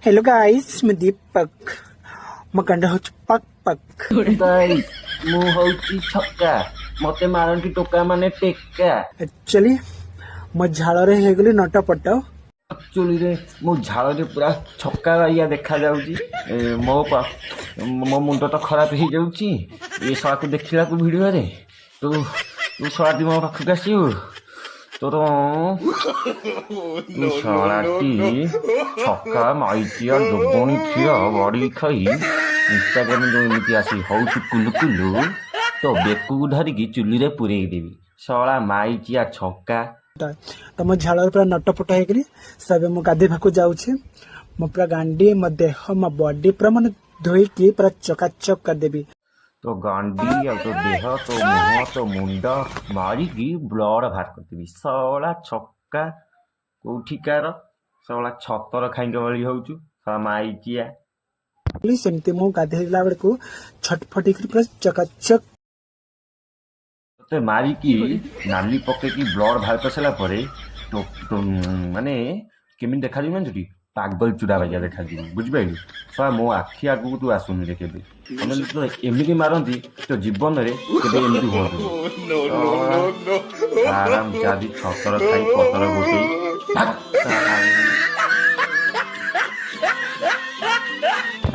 Hello guys, मैं दीपक मकंडा हो पक पक। ମୁଁ ହଉଛି ଛକା ମତେ ମାରନ୍ତି ଟୋକା ମାନେ ଟେକା। एक्चुअली ମୋ ଝାଳରେ ହେଇଗଲି ନଟପଟ। ଆକ୍ଚୁଆଲିରେ ମୋ ଝାଳରେ ପୁରା ଛକା ବାଇଆ ଦେଖାଯାଉଛି। ମୋ ମୁଣ୍ଡ ତ ଖରାପ ହେଇଯାଉଛି ଏ ଶଳାକୁ ଦେଖିଲାକୁ ଭିଡ଼ିଓରେ। ତୁ ତୁ ଶଳାଟି ମୋ ପାଖକୁ ଆସିବୁ। ତୋର ତୁ ଶଳାଟି ଛକା ମାଇଚିଆ ଜୋବଣି ଖିଅ ବଡ଼ି ଖାଇ ଇନଷ୍ଟାଗ୍ରାମ ଯୋଉ ଏମିତି ଆସି ହଉଛି କୁଲୁ କୁଲୁ ତ ବେକକୁ ଧରିକି ଚୁଲିରେ ପୁରେଇ ଦେବି। ଶଳା ମାଇଚିଆ ଛକା। ତ ମୋ ଝାଳରେ ପୁରା ନଟପଟ ହେଇଗଲି। ସେବେ ମୁଁ ଗାଧୋଇବାକୁ ଯାଉଛି। ମୋ ପୁରା ଗାଣ୍ଡି, ମୋ ଦେହ, ମୋ ବଡି ପୁରା ମାନେ ଧୋଇକି ପୁରା ଚକାଚକ କରିଦେବି। ତୋ ଗାଣ୍ଡି ଆଉ ତୋ ଦେହ, ତୋ ମୁହଁ, ତୋ ମୁଣ୍ଡ ମାରିକି ବ୍ଲଡ ବାହାର କରିଦେବି। ଶଳା ଛକା କୋଉଠିକାର ଶଳା ଛତର ଖାଇଙ୍କ ଭଳି ହଉଛୁ। ଶଳା ମାଇଚିଆ। ସେମିତି ମୁଁ ଗାଧେଇଲା ବେଳକୁ ଛଟଫଟିକି ପୁରା ଚକାଚକ। ତତେ ମାରିକି ନାଲି ପକେଇକି ବ୍ଲଡ ବାହାର କରିସାରିଲା ପରେ ମାନେ କେମିତି ଦେଖାଯିବୁ ଜାଣିଛୁ? ପାଗଲ ଚୁଡ଼ା ବାଗିଆ ଦେଖାଯିବୁ, ବୁଝିପାରିଲୁ? ଶଳା ମୋ ଆଖି ଆଗକୁ ତୁ ଆସୁନି ରେ କେବେ। ମାନେ ଯେତେବେଳେ ଏମିତି ମାରନ୍ତି ତୋ ଜୀବନରେ କେବେ ଏମିତି ହୁଅନ୍ତୁ। ଆରାମ ଚାଦି ଛତର ଖାଇ ପତର ଗୋଟେଇ